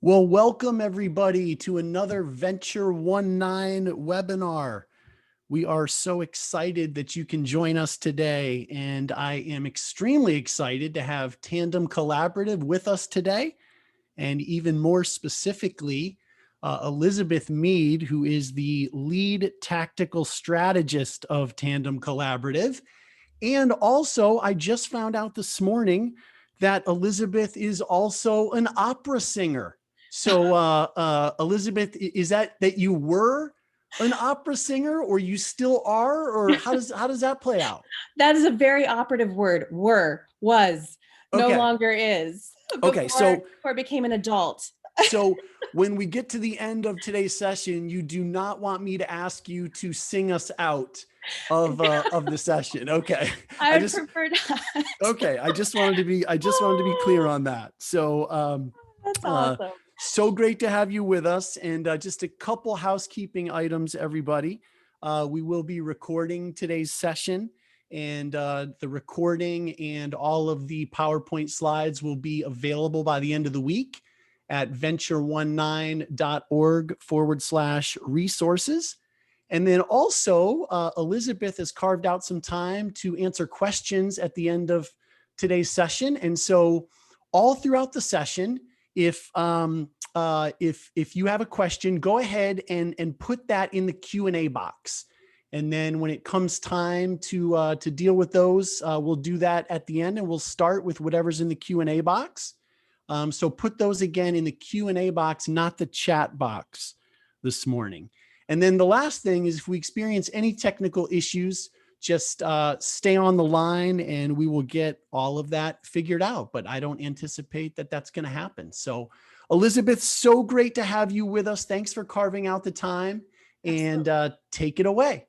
Well, welcome everybody to another Venture 19 webinar. We are so excited that you can join us today, and I am extremely excited to have Tandem Collaborative with us today, and even more specifically, Elizabeth Mead, who is the lead tactical strategist of Tandem Collaborative. And also, I just found out this morning that Elizabeth is also an opera singer. So, Elizabeth, is that you were an opera singer, or you still are, or how does that play out? That is a very operative word. Was, no Okay. longer is. Okay. Before I became an adult. So when we get to the end of today's session, you do not want me to ask you to sing us out of the session. Okay. I prefer not. Okay. I just wanted to be clear on that. So, That's awesome. so great to have you with us. And just a couple housekeeping items, everybody. We will be recording today's session, and the recording and all of the PowerPoint slides will be available by the end of the week at venture19.org/resources. And then also, Elizabeth has carved out some time to answer questions at the end of today's session. And so all throughout the session, if you have a question, go ahead and put that in the Q&A box. And then when it comes time to deal with those, we'll do that at the end, and we'll start with whatever's in the Q&A box. So put those again in the Q&A box, not the chat box this morning. And then the last thing is, if we experience any technical issues, just stay on the line and we will get all of that figured out. But I don't anticipate that that's going to happen. So Elizabeth, so great to have you with us. Thanks for carving out the time, and take it away.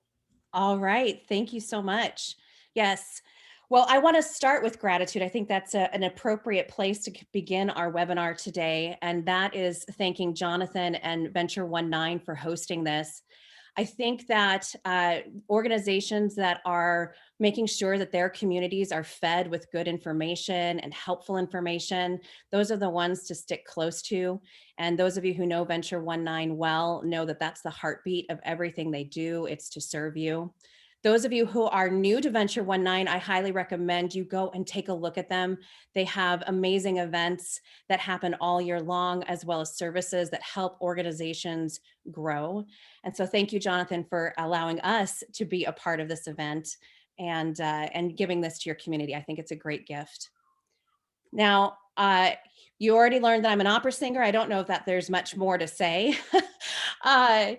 All right. Thank you so much. Yes. Well, I want to start with gratitude. I think that's an appropriate place to begin our webinar today. And that is thanking Jonathan and Venture 19 for hosting this. I think that organizations that are making sure that their communities are fed with good information and helpful information, those are the ones to stick close to. And those of you who know Venture 19 well know that that's the heartbeat of everything they do. It's to serve you. Those of you who are new to Venture 19, I highly recommend you go and take a look at them. They have amazing events that happen all year long, as well as services that help organizations grow. And so thank you, Jonathan, for allowing us to be a part of this event and giving this to your community. I think it's a great gift. Now, you already learned that I'm an opera singer. I don't know if there's much more to say. I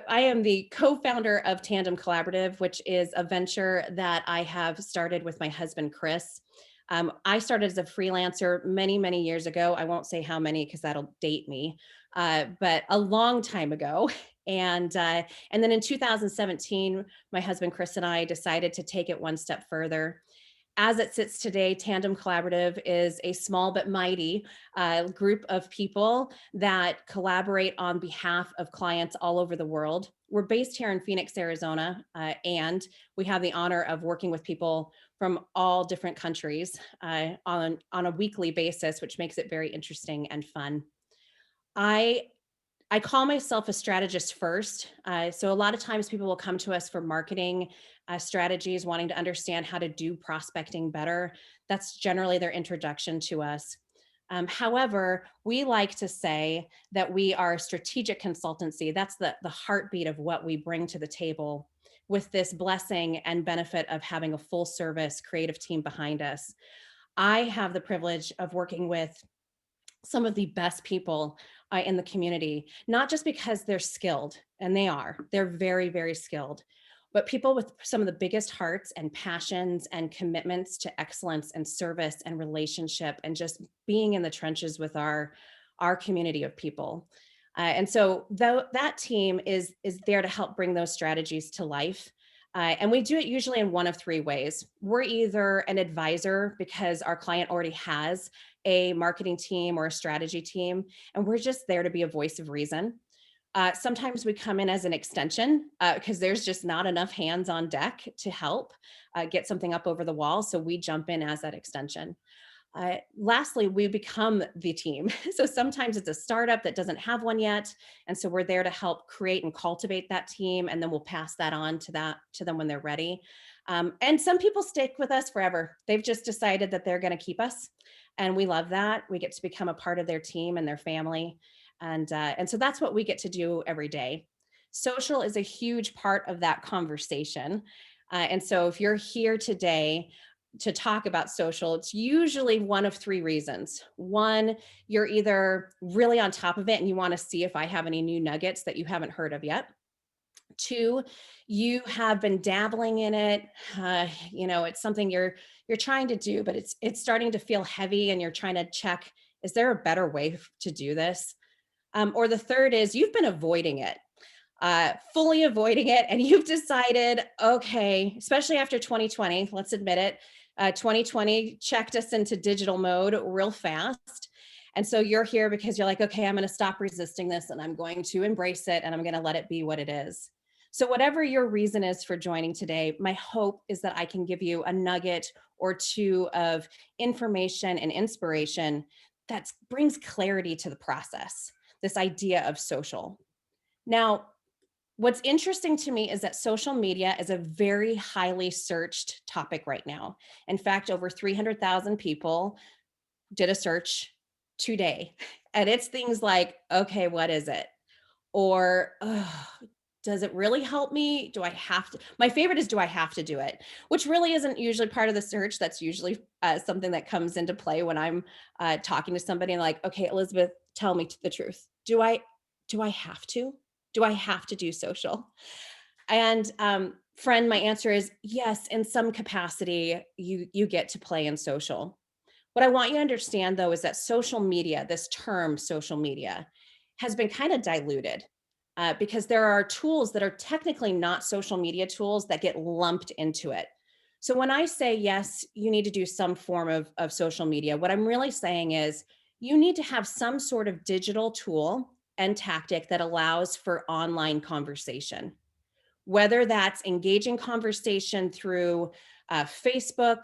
am the co-founder of Tandem Collaborative, which is a venture that I have started with my husband, Chris. I started as a freelancer many, many years ago. I won't say how many because that'll date me, but a long time ago. And then in 2017, my husband, Chris, and I decided to take it one step further. As it sits today, Tandem Collaborative is a small but mighty group of people that collaborate on behalf of clients all over the world. We're based here in Phoenix, Arizona, and we have the honor of working with people from all different countries on a weekly basis, which makes it very interesting and fun. I call myself a strategist first. So a lot of times people will come to us for marketing strategies, wanting to understand how to do prospecting better. That's generally their introduction to us. However, we like to say that we are a strategic consultancy. That's the heartbeat of what we bring to the table, with this blessing and benefit of having a full service creative team behind us. I have the privilege of working with some of the best people in the community, not just because they're skilled, and they're very, very skilled, but people with some of the biggest hearts and passions and commitments to excellence and service and relationship and just being in the trenches with our community of people. And so that team is there to help bring those strategies to life. And we do it usually in one of three ways. We're either an advisor because our client already has a marketing team or a strategy team, and we're just there to be a voice of reason. Sometimes we come in as an extension because there's just not enough hands on deck to help get something up over the wall. So we jump in as that extension. Lastly, we become the team. So sometimes it's a startup that doesn't have one yet, and so we're there to help create and cultivate that team, and then we'll pass that on to them when they're ready. And some people stick with us forever. They've just decided that they're going to keep us, and we love that. We get to become a part of their team and their family, and so that's what we get to do every day. Social is a huge part of that conversation, and so if you're here today to talk about social, it's usually one of three reasons. One, you're either really on top of it and you want to see if I have any new nuggets that you haven't heard of yet. Two, you have been dabbling in it. It's something you're trying to do, but it's starting to feel heavy, and you're trying to check: is there a better way to do this? Or the third is you've been avoiding it, fully avoiding it, and you've decided, okay, especially after 2020, let's admit it, 2020 checked us into digital mode real fast. And so you're here because you're like, okay, I'm going to stop resisting this and I'm going to embrace it and I'm going to let it be what it is. So, whatever your reason is for joining today, my hope is that I can give you a nugget or two of information and inspiration that brings clarity to the process, this idea of social. Now, what's interesting to me is that social media is a very highly searched topic right now. In fact, over 300,000 people did a search today. And it's things like, okay, what is it? Or, "Ugh, does it really help me? Do I have to?" My favorite is, "Do I have to do it?" Which really isn't usually part of the search. That's usually something that comes into play when I'm talking to somebody and like, okay, Elizabeth, tell me the truth. Do I have to? Do I have to do social? And friend, my answer is yes, in some capacity, you get to play in social. What I want you to understand, though, is that social media, this term social media, has been kind of diluted because there are tools that are technically not social media tools that get lumped into it. So when I say, yes, you need to do some form of social media, what I'm really saying is you need to have some sort of digital tool and tactic that allows for online conversation, whether that's engaging conversation through Facebook,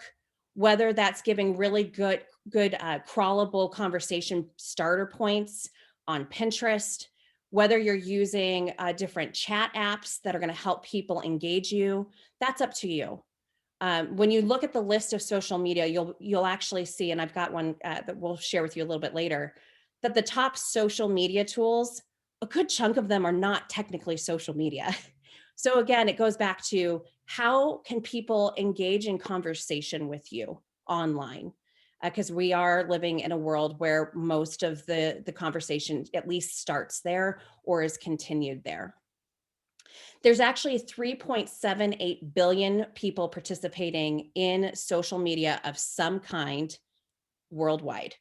whether that's giving really good crawlable conversation starter points on Pinterest, whether you're using different chat apps that are going to help people engage you. That's up to you. When you look at the list of social media, you'll actually see, and I've got one that we'll share with you a little bit later, that the top social media tools, a good chunk of them are not technically social media. So again, it goes back to how can people engage in conversation with you online? Because we are living in a world where most of the conversation at least starts there or is continued there. There's actually 3.78 billion people participating in social media of some kind worldwide.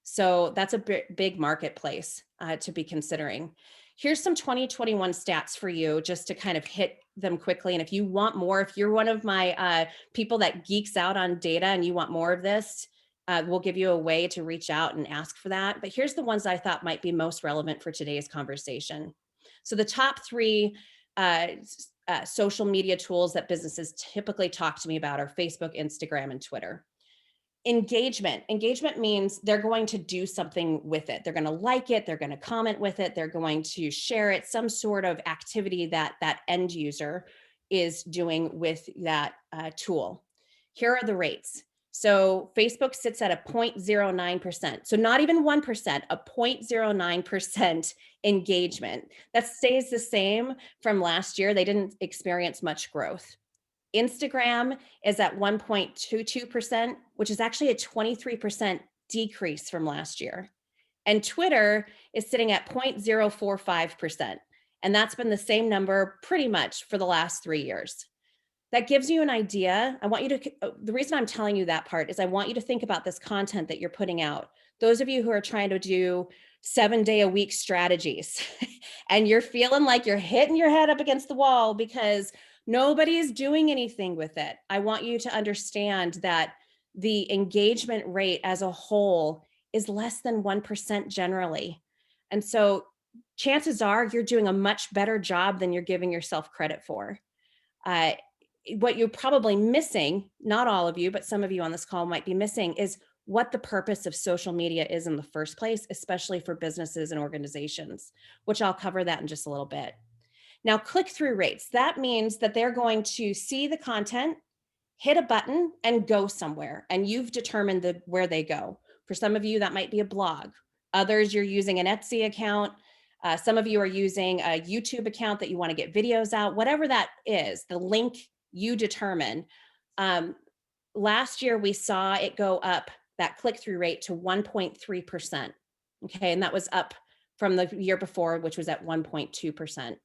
So that's a big marketplace to be considering. Here's some 2021 stats for you just to kind of hit them quickly. And if you want more, if you're one of my people that geeks out on data and you want more of this, we'll give you a way to reach out and ask for that. But here's the ones I thought might be most relevant for today's conversation. So the top three social media tools that businesses typically talk to me about are Facebook, Instagram, and Twitter. Engagement means they're going to do something with it. They're going to like it, they're going to comment with it, they're going to share it, some sort of activity that that end user is doing with that tool. Here are the rates. So Facebook sits at a 0.09%, so not even 1%, a 0.09% engagement. That stays the same from last year. They didn't experience much growth. Instagram is at 1.22%, which is actually a 23% decrease from last year. And Twitter is sitting at 0.045%. And that's been the same number pretty much for the last 3 years. That gives you an idea. The reason I'm telling you that part is I want you to think about this content that you're putting out. Those of you who are trying to do 7-day-a-week strategies and you're feeling like you're hitting your head up against the wall because nobody's doing anything with it. I want you to understand that the engagement rate as a whole is less than 1% generally. And so chances are you're doing a much better job than you're giving yourself credit for. Uh, what you're probably missing, not all of you, but some of you on this call might be missing, is what the purpose of social media is in the first place, especially for businesses and organizations, which I'll cover that in just a little bit. Now, click-through rates, that means that they're going to see the content, hit a button, and go somewhere, and you've determined where they go. For some of you, that might be a blog. Others, you're using an Etsy account. Some of you are using a YouTube account that you want to get videos out. Whatever that is, the link you determine. Last year, we saw it go up, that click-through rate, to 1.3%. Okay, and that was up from the year before, which was at 1.2%.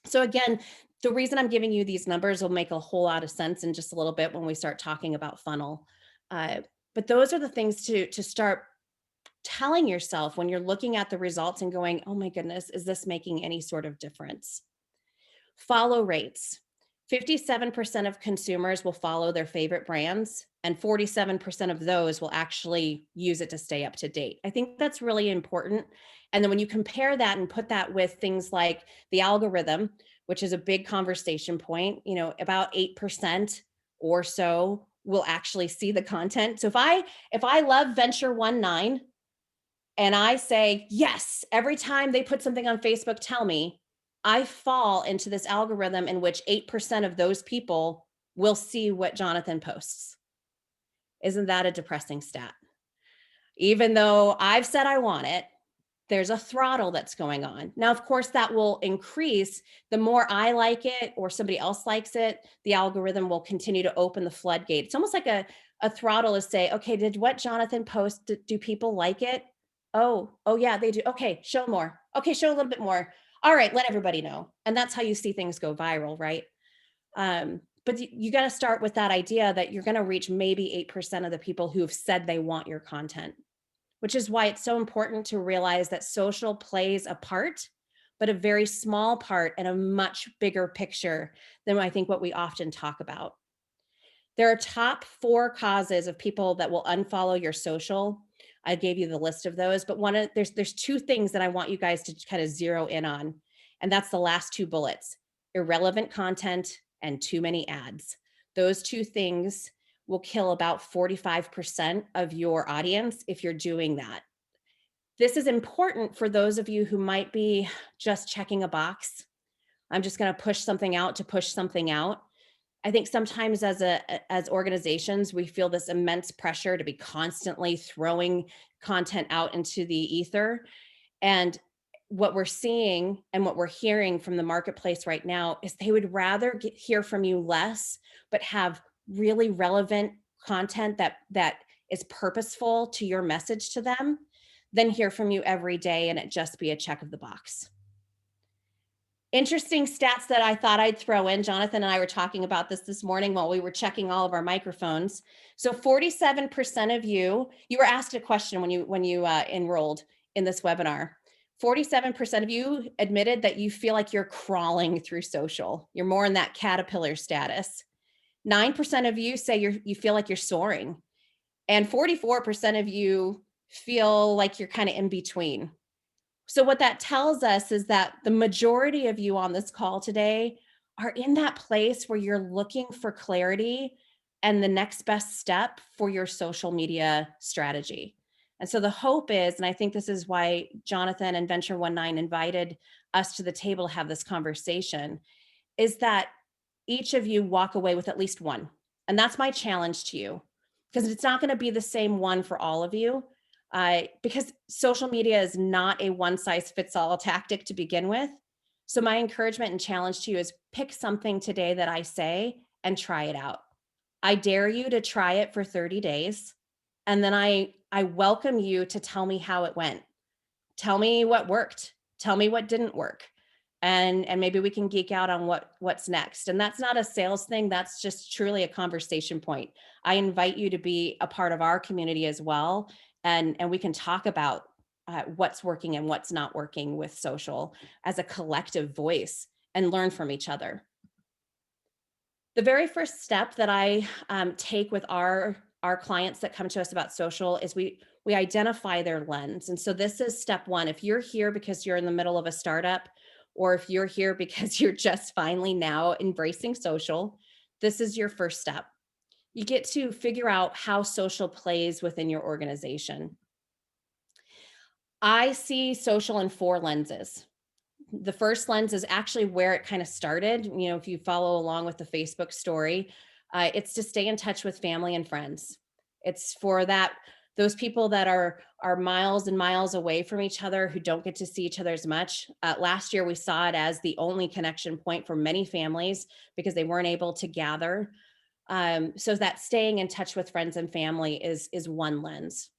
So again, the reason I'm giving you these numbers will make a whole lot of sense in just a little bit when we start talking about funnel. But those are the things to start telling yourself when you're looking at the results and going, oh my goodness, is this making any sort of difference? Follow rates. 57% of consumers will follow their favorite brands, and 47% of those will actually use it to stay up to date. I think that's really important. And then when you compare that and put that with things like the algorithm, which is a big conversation point, about 8% or so will actually see the content. So if I love Venture 19 and I say, yes, every time they put something on Facebook, tell me, I fall into this algorithm in which 8% of those people will see what Jonathan posts. Isn't that a depressing stat? Even though I've said I want it, there's a throttle that's going on. Now, of course, that will increase. The more I like it or somebody else likes it, the algorithm will continue to open the floodgate. It's almost like a throttle is say, okay, did what Jonathan post, do people like it? Oh yeah, they do. Okay, show more. Okay, show a little bit more. All right, let everybody know. And that's how you see things go viral, right? But you got to start with that idea that you're going to reach maybe 8% of the people who have said they want your content, which is why it's so important to realize that social plays a part, but a very small part in a much bigger picture than I think what we often talk about. There are top 4 causes of people that will unfollow your social. I gave you the list of those, but there's 2 things that I want you guys to kind of zero in on, and that's the last 2 bullets: irrelevant content and too many ads. Those 2 things will kill about 45% of your audience if you're doing that. This is important for those of you who might be just checking a box. I'm just going to push something out to push something out. I think sometimes as organizations, we feel this immense pressure to be constantly throwing content out into the ether. And what we're seeing and what we're hearing from the marketplace right now is they would rather hear from you less, but have really relevant content that is purposeful to your message to them, than hear from you every day and it just be a check of the box. Interesting stats that I thought I'd throw in. Jonathan and I were talking about this morning while we were checking all of our microphones. So 47% of you were asked a question when you enrolled in this webinar. 47% of you admitted that you feel like you're crawling through social. You're more in that caterpillar status. 9% of you say you feel like you're soaring. And 44% of you feel like you're kind of in between. So what that tells us is that the majority of you on this call today are in that place where you're looking for clarity and the next best step for your social media strategy. And so the hope is, and I think this is why Jonathan and Venture 19 invited us to the table to have this conversation, is that each of you walk away with at least one. And that's my challenge to you, because it's not going to be the same one for all of you. Because social media is not a one size fits all tactic to begin with. So my encouragement and challenge to you is pick something today that I say and try it out. I dare you to try it for 30 days. And then I welcome you to tell me how it went. Tell me what worked. Tell me what didn't work. And maybe we can geek out on what's next. And that's not a sales thing. That's just truly a conversation point. I invite you to be a part of our community as well. And we can talk about what's working and what's not working with social as a collective voice and learn from each other. The very first step that I take with our clients that come to us about social is we identify their lens. And so this is step 1. If you're here because you're in the middle of a startup, or if you're here because you're just finally now embracing social, this is your first step. You get to figure out how social plays within your organization. I see social in four lenses. The first lens is actually where it kind of started. You know, if you follow along with the Facebook story, it's to stay in touch with family and friends. It's for that those people that are miles and miles away from each other who don't get to see each other as much. Last year, we saw it as the only connection point for many families because they weren't able to gather. So that staying in touch with friends and family is one lens.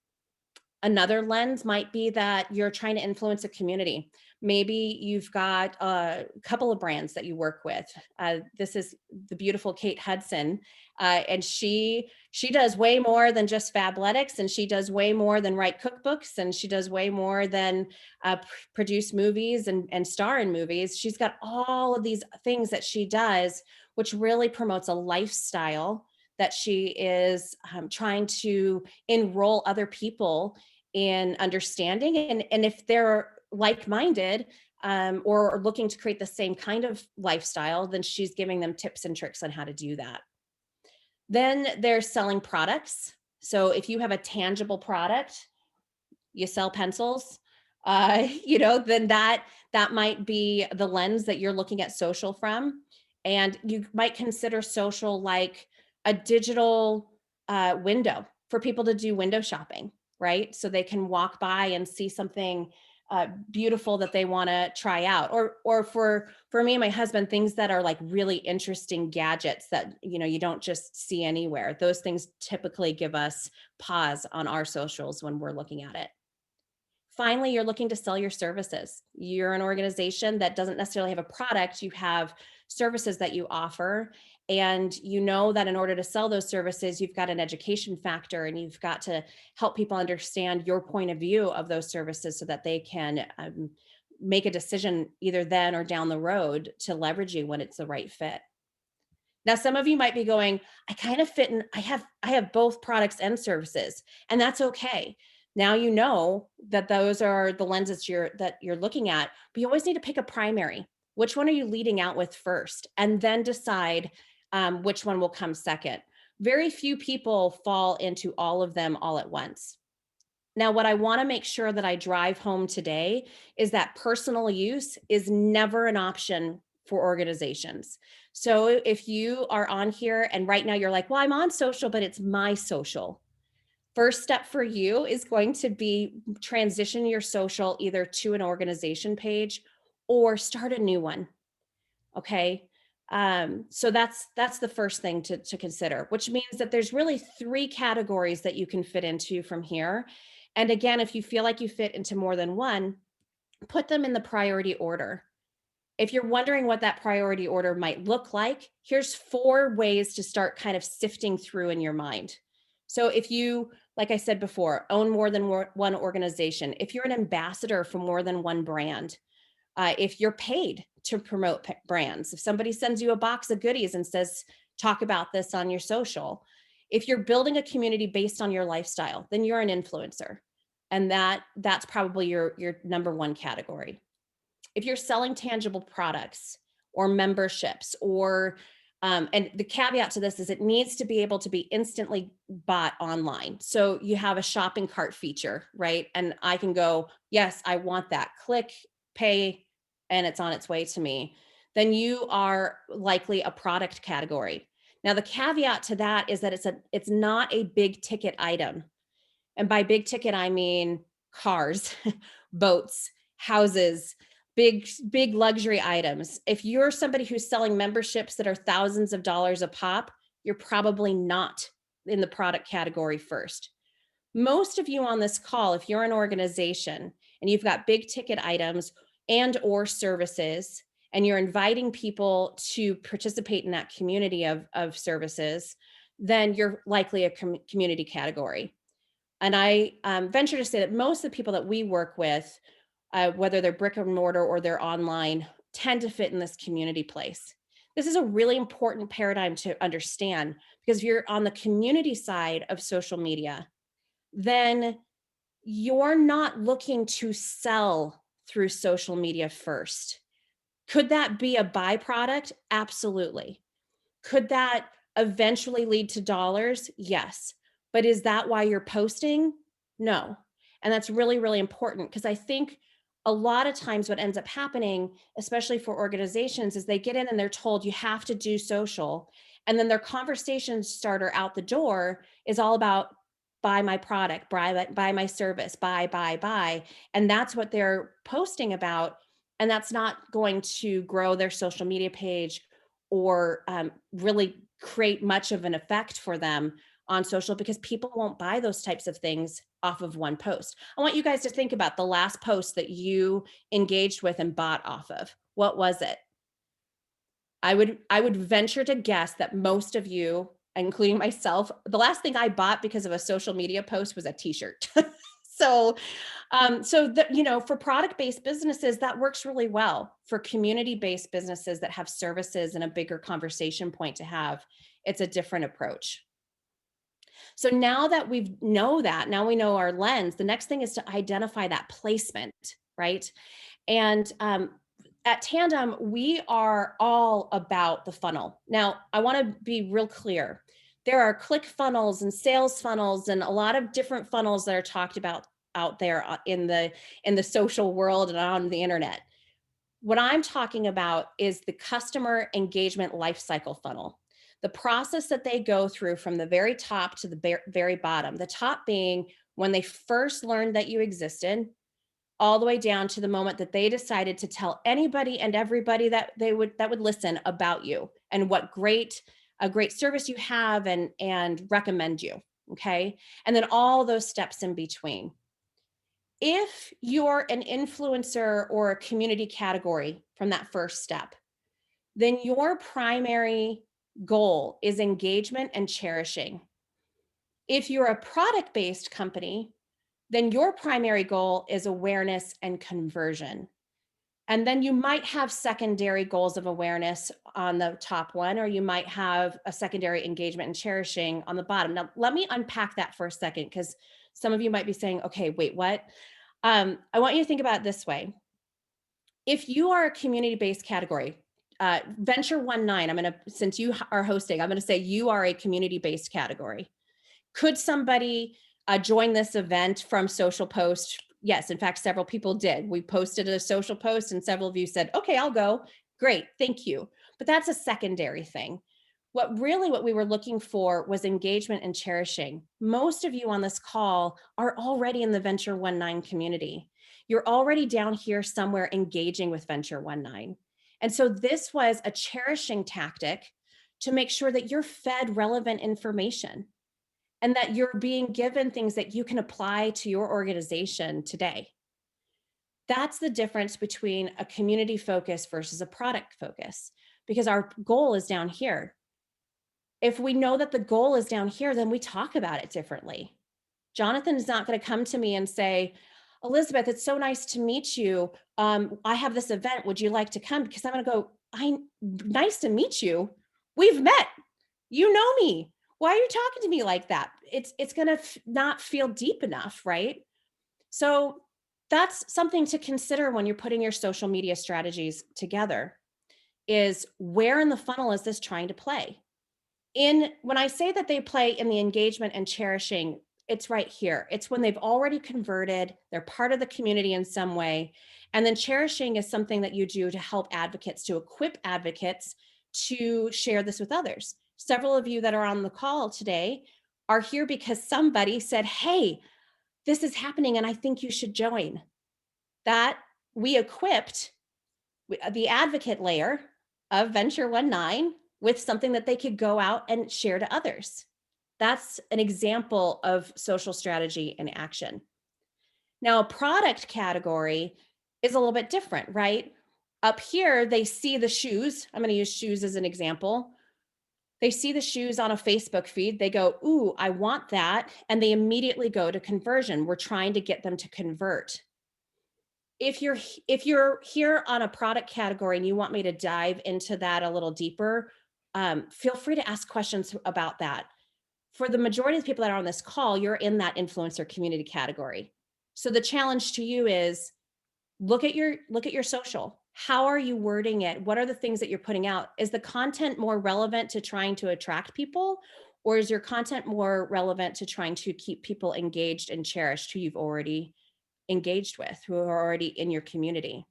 Another lens might be that you're trying to influence a community. Maybe you've got a couple of brands that you work with. This is the beautiful Kate Hudson, and she does way more than just Fabletics, and she does way more than write cookbooks, and she does way more than produce movies and star in movies. She's got all of these things that she does, which really promotes a lifestyle that she is trying to enroll other people in understanding. And if they're like-minded or are looking to create the same kind of lifestyle, then she's giving them tips and tricks on how to do that. Then they're selling products. So if you have a tangible product, you sell pencils, then that might be the lens that you're looking at social from. And you might consider social like a digital window for people to do window shopping, right? So they can walk by and see something beautiful that they want to try out, or for me and my husband, things that are like really interesting gadgets that you don't just see anywhere. Those things typically give us pause on our socials when we're looking at it. Finally, you're looking to sell your services. You're an organization that doesn't necessarily have a product, you have services that you offer. And you know that in order to sell those services, you've got an education factor and you've got to help people understand your point of view of those services so that they can make a decision either then or down the road to leverage you when it's the right fit. Now, some of you might be going, I kind of fit in, I have both products and services, and that's okay. Now you know that those are the lenses that you're looking at, but you always need to pick a primary. Which one are you leading out with first? And then decide which one will come second. Very few people fall into all of them all at once. Now, what I want to make sure that I drive home today is that personal use is never an option for organizations. So if you are on here and right now you're like, well, I'm on social, but it's my social. First step for you is going to be transition your social either to an organization page or start a new one. Okay. So that's the first thing to consider, which means that there's really three categories that you can fit into from here. And again, if you feel like you fit into more than one, put them in the priority order. If you're wondering what that priority order might look like, here's four ways to start kind of sifting through in your mind. So if you, like I said before, own more than one organization, if you're an ambassador for more than one brand, if you're paid to promote brands, if somebody sends you a box of goodies and says, talk about this on your social, if you're building a community based on your lifestyle, then you're an influencer. And that's probably your number one category. If you're selling tangible products or memberships or and the caveat to this is it needs to be able to be instantly bought online. So you have a shopping cart feature, right? And I can go, yes, I want that. Click, pay, and it's on its way to me. Then you are likely a product category. Now the caveat to that is that it's not a big ticket item. And by big ticket, I mean cars, boats, houses, big luxury items. If you're somebody who's selling memberships that are thousands of dollars a pop, you're probably not in the product category first. Most of you on this call, if you're an organization and you've got big ticket items and or services, and you're inviting people to participate in that community of services, then you're likely a community category. And I venture to say that most of the people that we work with, whether they're brick and mortar or they're online, tend to fit in this community place. This is a really important paradigm to understand because if you're on the community side of social media, then you're not looking to sell through social media first. Could that be a byproduct? Absolutely. Could that eventually lead to dollars? Yes. But is that why you're posting? No. And that's really, really important because I think a lot of times what ends up happening, especially for organizations, is they get in and they're told you have to do social. And then their conversation starter out the door is all about buy my product, buy my service, buy. And that's what they're posting about. And that's not going to grow their social media page or really create much of an effect for them on social because people won't buy those types of things off of one post. I want you guys to think about the last post that you engaged with and bought off of. What was it? I would venture to guess that most of you, including myself, the last thing I bought because of a social media post was a t-shirt. So for product-based businesses, that works really well. For community-based businesses that have services and a bigger conversation point to have, it's a different approach. So now that now we know our lens, the next thing is to identify that placement, right? And at Tandem, we are all about the funnel. Now, I want to be real clear. There are click funnels and sales funnels and a lot of different funnels that are talked about out there in the social world and on the internet. What I'm talking about is the customer engagement lifecycle funnel. The process that they go through from the very top to the very bottom. The top being when they first learned that you existed, all the way down to the moment that they decided to tell anybody and everybody that would listen about you and what a great service you have and recommend you. Okay. And then all those steps in between. If you're an influencer or a community category from that first step, then your primary goal is engagement and cherishing. If you're a product-based company, then your primary goal is awareness and conversion. And then you might have secondary goals of awareness on the top one, or you might have a secondary engagement and cherishing on the bottom. Now, let me unpack that for a second, because some of you might be saying, okay, wait, what? I want you to think about it this way. If you are a community-based category, Venture 19, since you are hosting, I'm going to say you are a community-based category. Could somebody join this event from social post? Yes, in fact, several people did. We posted a social post and several of you said, okay, I'll go. Great, thank you. But that's a secondary thing. What we were looking for was engagement and cherishing. Most of you on this call are already in the Venture 19 community. You're already down here somewhere engaging with Venture 19. And so this was a cherishing tactic to make sure that you're fed relevant information and that you're being given things that you can apply to your organization today. That's the difference between a community focus versus a product focus, because our goal is down here. If we know that the goal is down here, then we talk about it differently. Jonathan is not going to come to me and say, Elizabeth, it's so nice to meet you. I have this event. Would you like to come? Because I'm going to go, nice to meet you. We've met. You know me. Why are you talking to me like that? It's going to not feel deep enough, right? So that's something to consider when you're putting your social media strategies together, is where in the funnel is this trying to play? When I say that they play in the engagement and cherishing, it's right here. It's when they've already converted, they're part of the community in some way. And then cherishing is something that you do to help advocates, to equip advocates to share this with others. Several of you that are on the call today are here because somebody said, hey, this is happening and I think you should join. That we equipped the advocate layer of Venture 19 with something that they could go out and share to others. That's an example of social strategy in action. Now, a product category is a little bit different, right? Up here, they see the shoes. I'm going to use shoes as an example. They see the shoes on a Facebook feed. They go, ooh, I want that. And they immediately go to conversion. We're trying to get them to convert. If you're here on a product category and you want me to dive into that a little deeper, feel free to ask questions about that. For the majority of the people that are on this call, you're in that influencer community category. So the challenge to you is, Look at your social. How are you wording it? What are the things that you're putting out? Is the content more relevant to trying to attract people, or is your content more relevant to trying to keep people engaged and cherished who you've already engaged with, who are already in your community?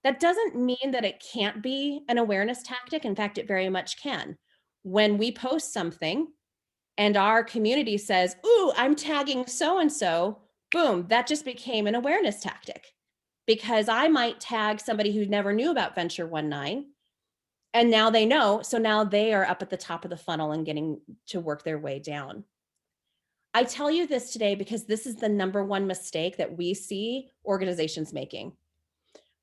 That doesn't mean that it can't be an awareness tactic. In fact, it very much can. When we post something and our community says, "Ooh, I'm tagging so and so," boom, that just became an awareness tactic, because I might tag somebody who never knew about Venture 19, and now they know. So now they are up at the top of the funnel and getting to work their way down. I tell you this today because this is the number one mistake that we see organizations making.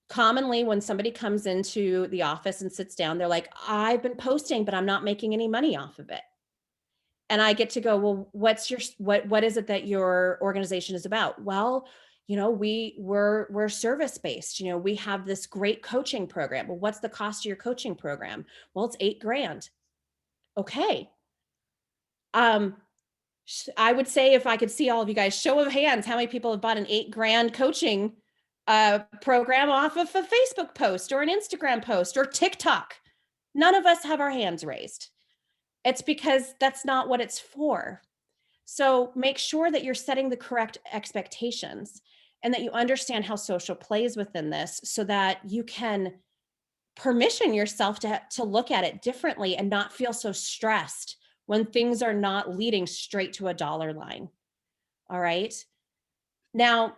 Commonly, when somebody comes into the office and sits down, they're like, "I've been posting, but I'm not making any money off of it." And I get to go, "Well, what is it that your organization is about?" "Well, we're service based. We have this great coaching program." "Well, what's the cost of your coaching program?" "Well, it's 8 grand." "Okay." Um, I would say, if I could see all of you guys, show of hands, how many people have bought an 8 grand coaching program off of a Facebook post or an Instagram post or TikTok? None of us have our hands raised. It's because that's not what it's for. So make sure that you're setting the correct expectations and that you understand how social plays within this, so that you can permission yourself to look at it differently and not feel so stressed when things are not leading straight to a dollar line. All right. Now,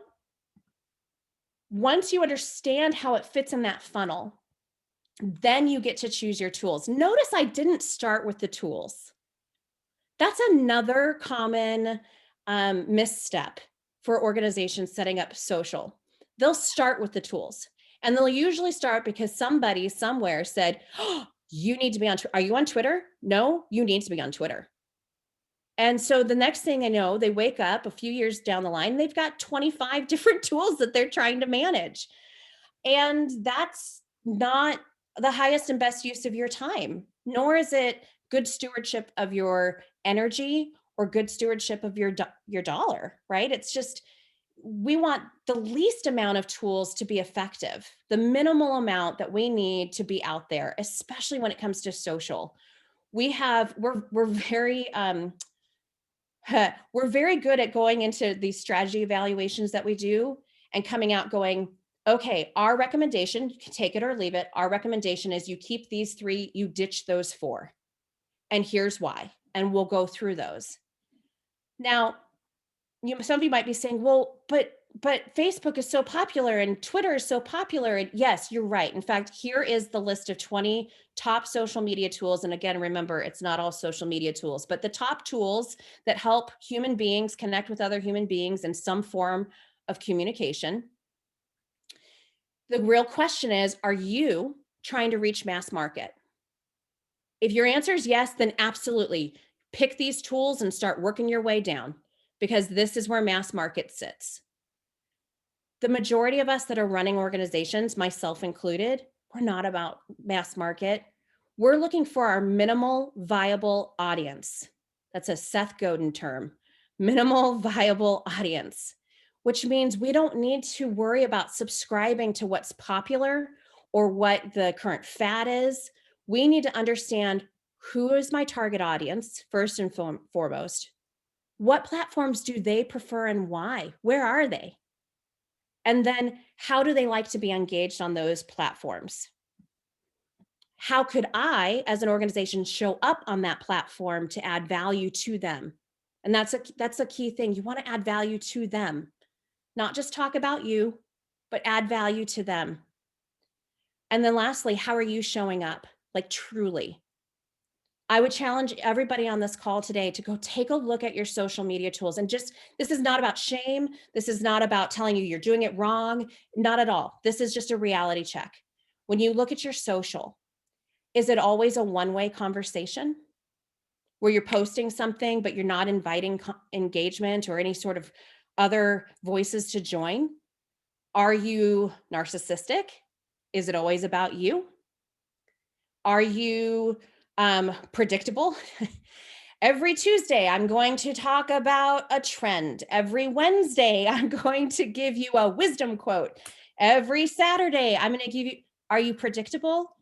once you understand how it fits in that funnel, then you get to choose your tools. Notice I didn't start with the tools. That's another common misstep for organizations setting up social. They'll start with the tools, and they'll usually start because somebody somewhere said, "Oh, you need to be on, are you on Twitter? No, you need to be on Twitter." And so the next thing I know, they wake up a few years down the line, they've got 25 different tools that they're trying to manage. And that's not the highest and best use of your time, nor is it good stewardship of your energy or good stewardship of your dollar, right? It's just, we want the least amount of tools to be effective, the minimal amount that we need to be out there, especially when it comes to social. We're very we're very good at going into these strategy evaluations that we do and coming out going, "Okay, our recommendation, you can take it or leave it. Our recommendation is you keep these 3, you ditch those 4. And here's why." And we'll go through those. Now, some of you might be saying, "Well, but Facebook is so popular and Twitter is so popular." And yes, you're right. In fact, here is the list of 20 top social media tools. And again, remember, it's not all social media tools, but the top tools that help human beings connect with other human beings in some form of communication. The real question is, are you trying to reach mass market? If your answer is yes, then absolutely pick these tools and start working your way down, because this is where mass market sits. The majority of us that are running organizations, myself included, we're not about mass market. We're looking for our minimal viable audience. That's a Seth Godin term, minimal viable audience, which means we don't need to worry about subscribing to what's popular or what the current fad is. We need to understand, who is my target audience, first and foremost. What platforms do they prefer and why? Where are they? And then, how do they like to be engaged on those platforms? How could I, as an organization, show up on that platform to add value to them? And that's a key thing. You want to add value to them, not just talk about you, but add value to them. And then lastly, how are you showing up? Like, truly. I would challenge everybody on this call today to go take a look at your social media tools, and just, this is not about shame. This is not about telling you you're doing it wrong. Not at all. This is just a reality check. When you look at your social, is it always a one-way conversation where you're posting something, but you're not inviting engagement or any sort of other voices to join? Are you narcissistic? Is it always about you? Are you predictable? Every Tuesday, I'm going to talk about a trend. Every Wednesday, I'm going to give you a wisdom quote. Every Saturday, I'm going to give you, are you predictable?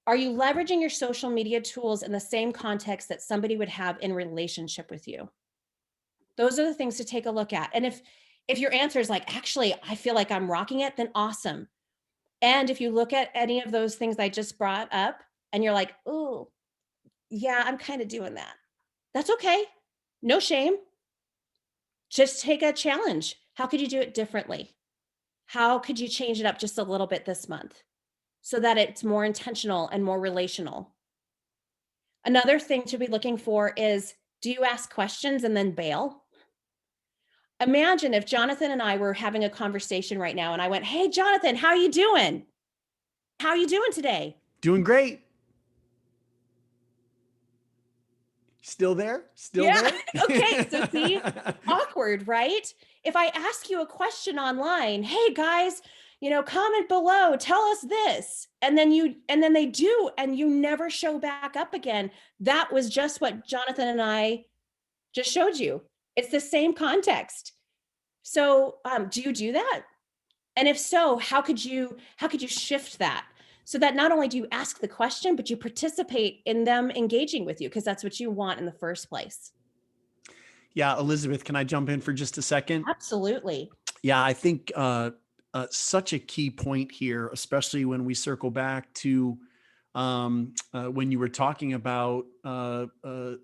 Are you leveraging your social media tools in the same context that somebody would have in relationship with you? Those are the things to take a look at. And if your answer is like, actually, I feel like I'm rocking it, then awesome. And if you look at any of those things I just brought up and you're like, oh, yeah, I'm kind of doing that. That's okay. No shame. Just take a challenge. How could you do it differently? How could you change it up just a little bit this month so that it's more intentional and more relational? Another thing to be looking for is, do you ask questions and then bail? Imagine if Jonathan and I were having a conversation right now and I went, "Hey Jonathan, how are you doing? How are you doing today?" Doing great. Still there? Still Yeah. there? Okay. So see, awkward, right? If I ask you a question online, "Hey guys, comment below, tell us this." And then they do, and you never show back up again. That was just what Jonathan and I just showed you. It's the same context. So, do you do that? And if so, how could you shift that so that not only do you ask the question, but you participate in them engaging with you because that's what you want in the first place. Yeah, Elizabeth, can I jump in for just a second? Absolutely. Yeah, I think such a key point here, especially when we circle back to when you were talking about the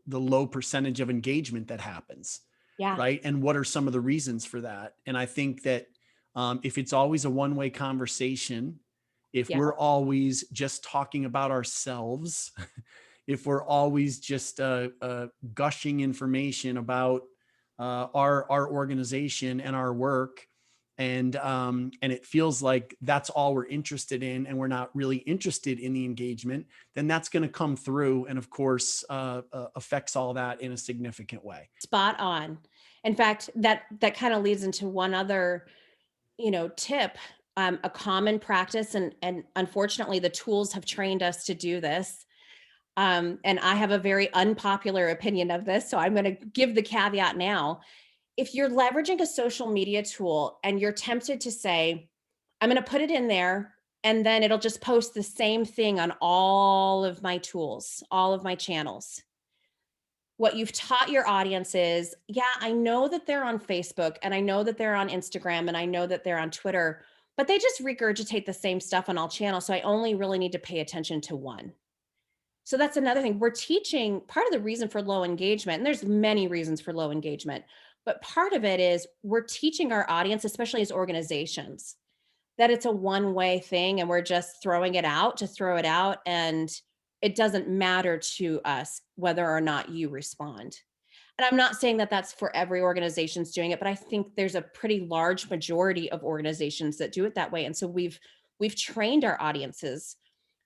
low percentage of engagement that happens, Yeah. right? And what are some of the reasons for that? And I think that if it's always a one-way conversation, if Yeah. we're always just talking about ourselves, if we're always just gushing information about our organization and our work, and it feels like that's all we're interested in, and we're not really interested in the engagement, then that's going to come through, and of course affects all that in a significant way. Spot on. In fact, that kind of leads into one other, tip, a common practice, and unfortunately the tools have trained us to do this. And I have a very unpopular opinion of this, so I'm going to give the caveat now. If you're leveraging a social media tool and you're tempted to say, I'm going to put it in there and then it'll just post the same thing on all of my tools, all of my channels. What you've taught your audience is, yeah, I know that they're on Facebook and I know that they're on Instagram and I know that they're on Twitter, but they just regurgitate the same stuff on all channels. So I only really need to pay attention to one. So that's another thing. We're teaching part of the reason for low engagement, and there's many reasons for low engagement, but part of it is we're teaching our audience, especially as organizations, that it's a one-way thing and we're just throwing it out to throw it out. And it doesn't matter to us whether or not you respond. And I'm not saying that that's for every organization's doing it, but I think there's a pretty large majority of organizations that do it that way. And so we've trained our audiences,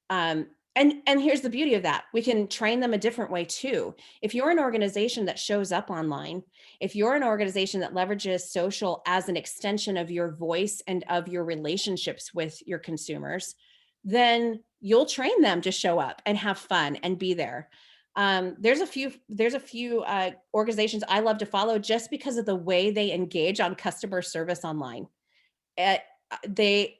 um, and here's the beauty of that. We can train them a different way too. If you're an organization that shows up online, if you're an organization that leverages social as an extension of your voice and of your relationships with your consumers, then you'll train them to show up and have fun and be there. There's a few organizations I love to follow just because of the way they engage on customer service online. Uh, they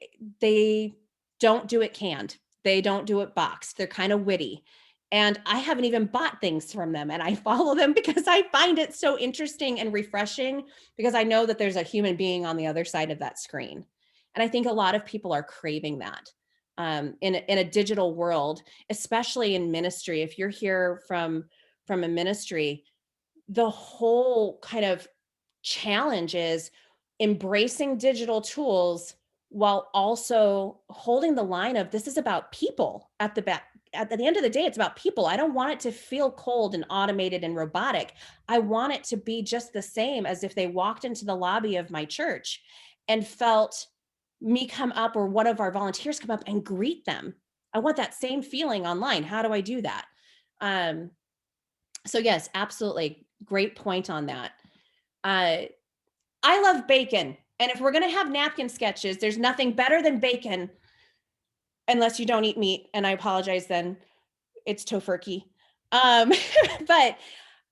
don't do it canned. They don't do it boxed. They're kind of witty. And I haven't even bought things from them, and I follow them because I find it so interesting and refreshing because I know that there's a human being on the other side of that screen. And I think a lot of people are craving that, in a digital world, especially in ministry. If you're here from a ministry, the whole kind of challenge is embracing digital tools while also holding the line of, this is about people at the back. At the end of the day, it's about people. I don't want it to feel cold and automated and robotic. I want it to be just the same as if they walked into the lobby of my church and felt me come up, or one of our volunteers come up and greet them. I want that same feeling online. How do I do that? Um, so yes, absolutely. Great point on that. Uh, I love bacon. And if we're going to have napkin sketches, there's nothing better than bacon, unless you don't eat meat. And I apologize, then it's tofurkey. Um, but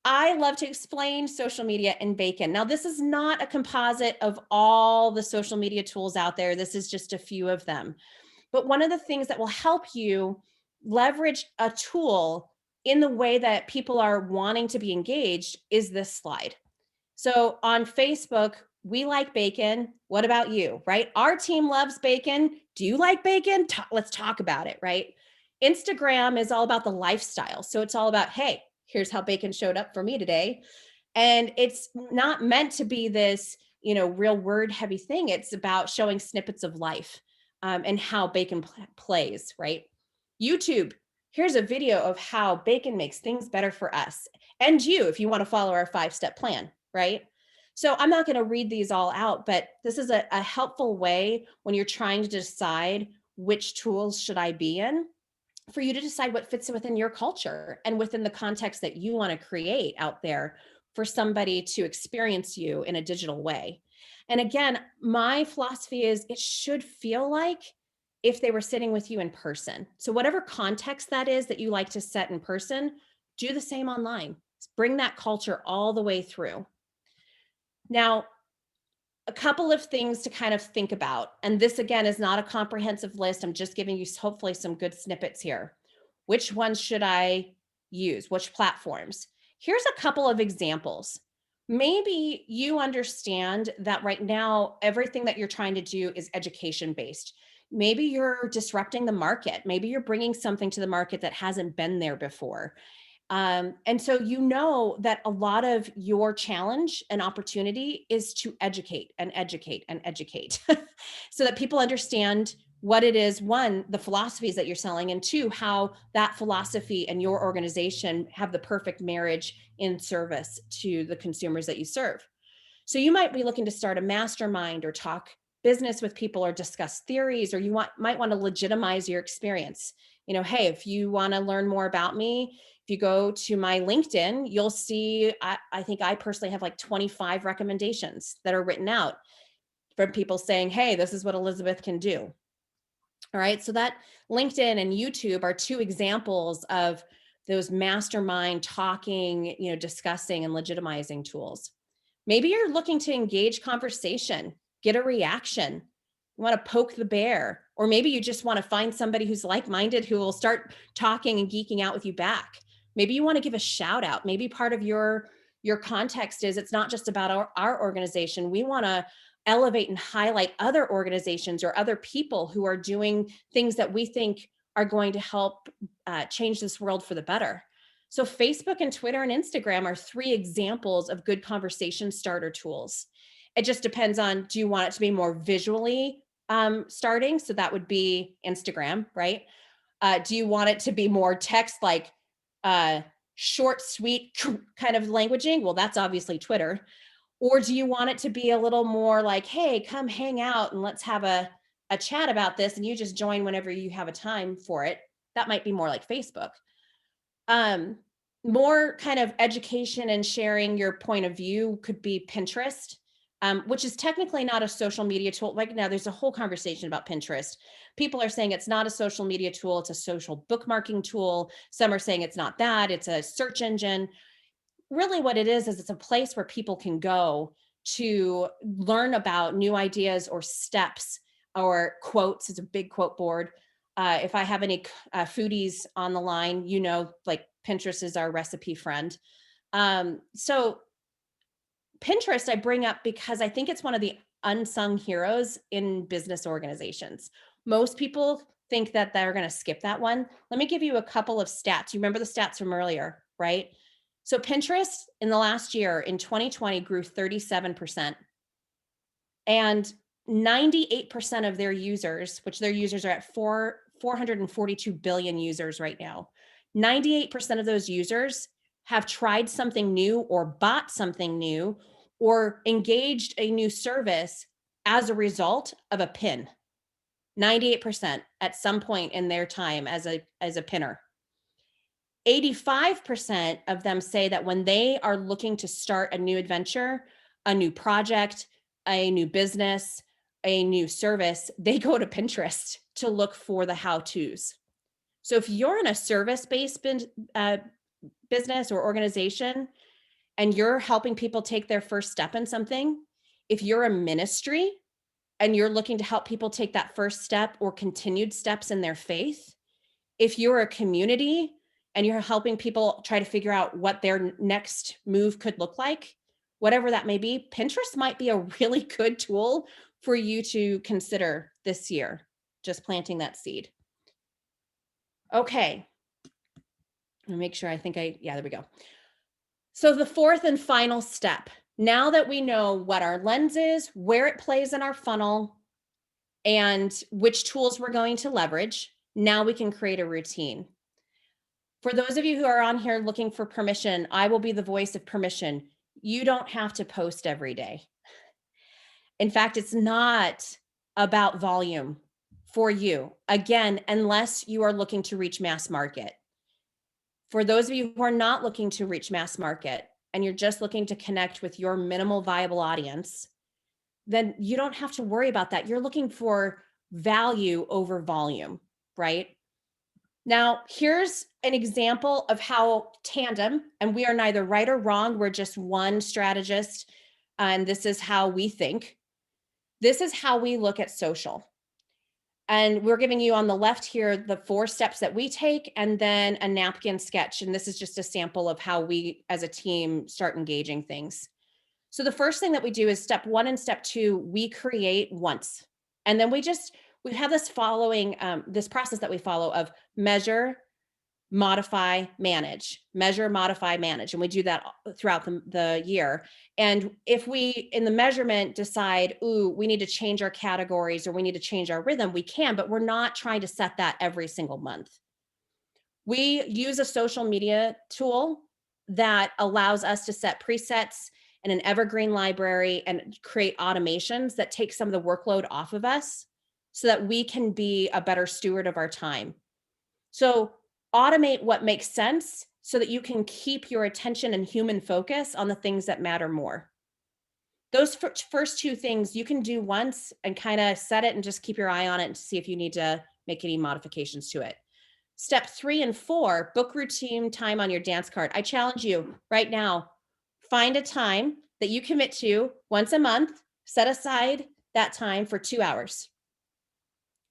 I love to explain social media and bacon. Now, this is not a composite of all the social media tools out there. This is just a few of them. But one of the things that will help you leverage a tool in the way that people are wanting to be engaged is this slide. So on Facebook, we like bacon. What about you? Right? Our team loves bacon. Do you like bacon? Let's talk about it, right? Instagram is all about the lifestyle. So it's all about, hey, here's how bacon showed up for me today. And it's not meant to be this, real word heavy thing. It's about showing snippets of life, and how bacon plays, right? YouTube, here's a video of how bacon makes things better for us and you, if you want to follow our 5-step plan, right? So I'm not going to read these all out, but this is a helpful way when you're trying to decide which tools should I be in, for you to decide what fits within your culture and within the context that you want to create out there for somebody to experience you in a digital way. And again, my philosophy is it should feel like if they were sitting with you in person. So whatever context that is that you like to set in person, do the same online. Bring that culture all the way through. Now, a couple of things to kind of think about. And this, again, is not a comprehensive list. I'm just giving you hopefully some good snippets here. Which ones should I use? Which platforms? Here's a couple of examples. Maybe you understand that right now, everything that you're trying to do is education based. Maybe you're disrupting the market. Maybe you're bringing something to the market that hasn't been there before. And so you know that a lot of your challenge and opportunity is to educate and educate and educate so that people understand what it is, one, the philosophies that you're selling, and two, how that philosophy and your organization have the perfect marriage in service to the consumers that you serve. So you might be looking to start a mastermind or talk business with people or discuss theories, or might want to legitimize your experience. Hey, if you want to learn more about me, if you go to my LinkedIn, you'll see, I think I personally have like 25 recommendations that are written out from people saying, hey, this is what Elizabeth can do. All right. So that LinkedIn and YouTube are two examples of those mastermind talking, discussing and legitimizing tools. Maybe you're looking to engage conversation, get a reaction. You want to poke the bear, or maybe you just want to find somebody who's like-minded who will start talking and geeking out with you back. Maybe you want to give a shout out. Maybe part of your context is it's not just about our organization. We want to elevate and highlight other organizations or other people who are doing things that we think are going to help change this world for the better. So Facebook and Twitter and Instagram are 3 examples of good conversation starter tools. It just depends on, do you want it to be more visually starting? So that would be Instagram, right? Do you want it to be more text, like short, sweet kind of languaging? Well, that's obviously Twitter. Or do you want it to be a little more like, hey, come hang out and let's have a chat about this, and you just join whenever you have a time for it? That might be more like Facebook. More kind of education and sharing your point of view could be Pinterest, which is technically not a social media tool. Right now, there's a whole conversation about Pinterest. People are saying it's not a social media tool, it's a social bookmarking tool. Some are saying it's not that, it's a search engine. Really what it is it's a place where people can go to learn about new ideas or steps or quotes. It's a big quote board. If I have any foodies on the line, like Pinterest is our recipe friend. So Pinterest I bring up because I think it's one of the unsung heroes in business organizations. Most people think that they're going to skip that one. Let me give you a couple of stats. You remember the stats from earlier, right? So Pinterest in the last year, in 2020, grew 37%. And 98% of their users, which their users are at 442 billion users right now, 98% of those users have tried something new or bought something new or engaged a new service as a result of a pin. 98% at some point in their time as a pinner. 85% of them say that when they are looking to start a new adventure, a new project, a new business, a new service, they go to Pinterest to look for the how-tos. So if you're in a service-based business or organization, and you're helping people take their first step in something, if you're a ministry and you're looking to help people take that first step or continued steps in their faith, if you're a community and you're helping people try to figure out what their next move could look like, whatever that may be, Pinterest might be a really good tool for you to consider this year, just planting that seed. Okay. Let me make sure yeah, there we go. So the fourth and final step, now that we know what our lens is, where it plays in our funnel, and which tools we're going to leverage, now we can create a routine. For those of you who are on here looking for permission, I will be the voice of permission. You don't have to post every day. In fact, it's not about volume for you. Again, unless you are looking to reach mass market. For those of you who are not looking to reach mass market and you're just looking to connect with your minimal viable audience, then you don't have to worry about that. You're looking for value over volume, right? Now, here's an example of how Tandem, and we are neither right or wrong, we're just one strategist, and this is how we think. This is how we look at social. And we're giving you on the left here the 4 steps that we take, and then a napkin sketch. And this is just a sample of how we as a team start engaging things. So the first thing that we do is step 1 and step 2, we create once. And then we have this following, this process that we follow of measure, modify, manage, measure, modify, manage. And we do that throughout the year. And if we, in the measurement, decide, ooh, we need to change our categories or we need to change our rhythm, we can, but we're not trying to set that every single month. We use a social media tool that allows us to set presets in an Evergreen library and create automations that take some of the workload off of us so that we can be a better steward of our time. So automate what makes sense so that you can keep your attention and human focus on the things that matter more. Those first 2 things you can do once and kind of set it and just keep your eye on it and see if you need to make any modifications to it. Step 3 and 4, book routine time on your dance card. I challenge you right now, find a time that you commit to once a month, set aside that time for 2 hours.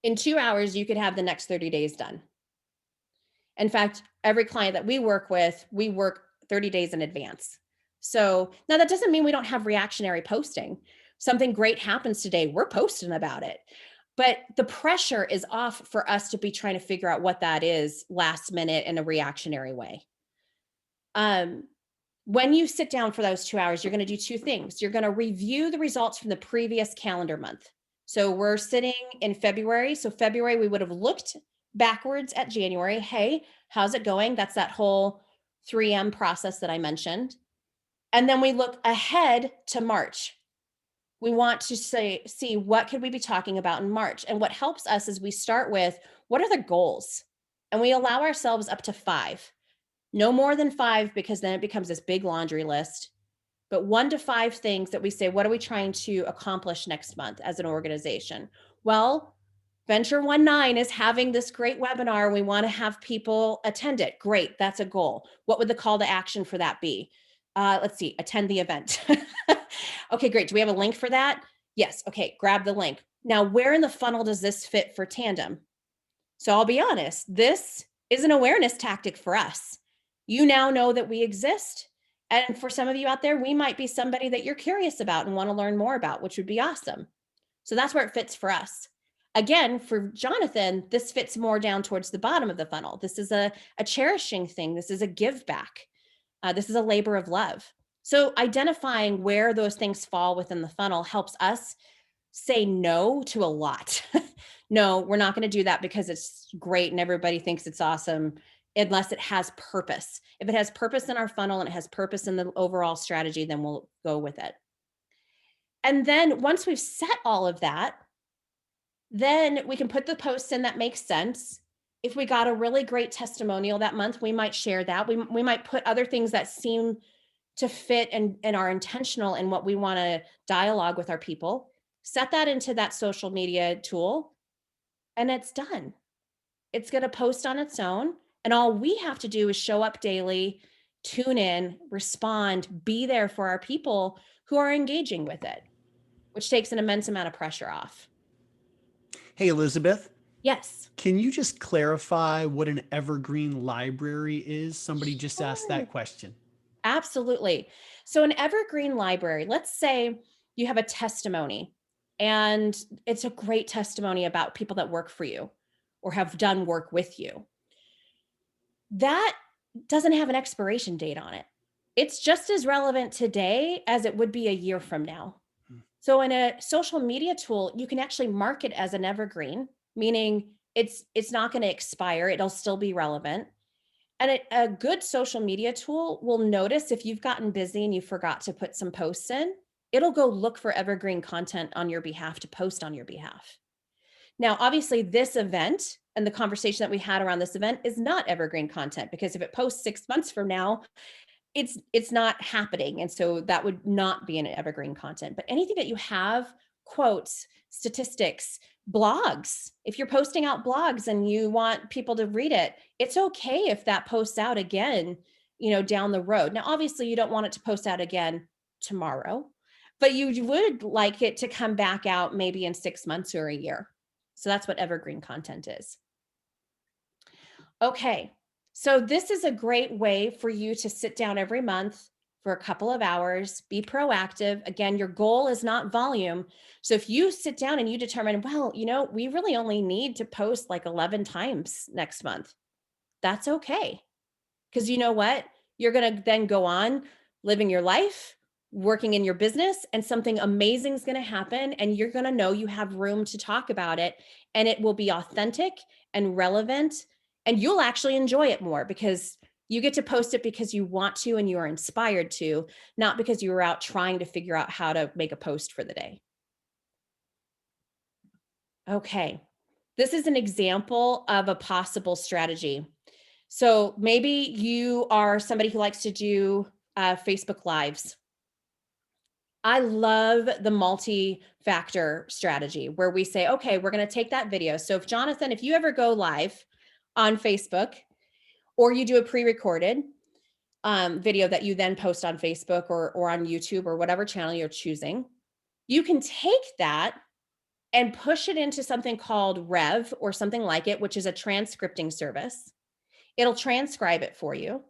In 2 hours, you could have the next 30 days done. In fact, every client that we work with, we work 30 days in advance. So now that doesn't mean we don't have reactionary posting. Something great happens today, we're posting about it. But the pressure is off for us to be trying to figure out what that is last minute in a reactionary way. When you sit down for those 2 hours, you're going to do 2 things. You're going to review the results from the previous calendar month. So we're sitting in February. So February, we would have looked backwards at January. Hey, how's it going? That's that whole 3M process that I mentioned. And then we look ahead to March. We want to see what could we be talking about in March? And what helps us is we start with, what are the goals? And we allow ourselves up to 5. No more than 5, because then it becomes this big laundry list. But 1 to 5 things that we say, what are we trying to accomplish next month as an organization? Well, Venture 19 is having this great webinar. We want to have people attend it. Great, that's a goal. What would the call to action for that be? Let's see, attend the event. Okay, great. Do we have a link for that? Yes. Okay, grab the link. Now, where in the funnel does this fit for Tandem? So I'll be honest, this is an awareness tactic for us. You now know that we exist. And for some of you out there, we might be somebody that you're curious about and want to learn more about, which would be awesome. So that's where it fits for us. Again, for Jonathan, this fits more down towards the bottom of the funnel. This is a cherishing thing. This is a give back. This is a labor of love. So identifying where those things fall within the funnel helps us say no to a lot. No, we're not going to do that because it's great and everybody thinks it's awesome, unless it has purpose. If it has purpose in our funnel and it has purpose in the overall strategy, then we'll go with it. And then once we've set all of that, then we can put the posts in that make sense. If we got a really great testimonial that month, we might share that. We might put other things that seem to fit and are intentional in what we want to dialogue with our people. Set that into that social media tool, and it's done. It's going to post on its own. And all we have to do is show up daily, tune in, respond, be there for our people who are engaging with it, which takes an immense amount of pressure off. Hey, Elizabeth, Yes. can you just clarify what an evergreen library is? Somebody just asked Sure. that question. Absolutely. So, an evergreen library, let's say you have a testimony and it's a great testimony about people that work for you or have done work with you. That doesn't have an expiration date on it. It's just as relevant today as it would be a year from now. So in a social media tool, you can actually mark it as an evergreen, meaning it's not going to expire, it'll still be relevant. And a good social media tool will notice if you've gotten busy and you forgot to put some posts in, it'll go look for evergreen content on your behalf to post on your behalf. Now, obviously, this event and the conversation that we had around this event is not evergreen content, because if it posts 6 months from now, it's not happening, and so that would not be an evergreen content. But anything that you have, quotes, statistics, blogs, if you're posting out blogs and you want people to read it, it's okay if that posts out again, down the road. Now, obviously, you don't want it to post out again tomorrow, but you would like it to come back out maybe in 6 months or a year. So that's what evergreen content is. Okay. So this is a great way for you to sit down every month for a couple of hours, be proactive. Again, your goal is not volume. So if you sit down and you determine, well, we really only need to post like 11 times next month, that's okay. Because you know what? You're going to then go on living your life, working in your business, and something amazing is going to happen. And you're going to know you have room to talk about it. And it will be authentic and relevant. And you'll actually enjoy it more because you get to post it because you want to and you are inspired to, not because you were out trying to figure out how to make a post for the day. Okay. This is an example of a possible strategy. So maybe you are somebody who likes to do Facebook Lives. I love the multi-factor strategy where we say, okay, we're going to take that video. So if Jonathan, if you ever go live on Facebook or you do a pre-recorded video that you then post on Facebook or on YouTube or whatever channel you're choosing, you can take that and push it into something called Rev or something like it, which is a transcripting service. It'll transcribe it for you.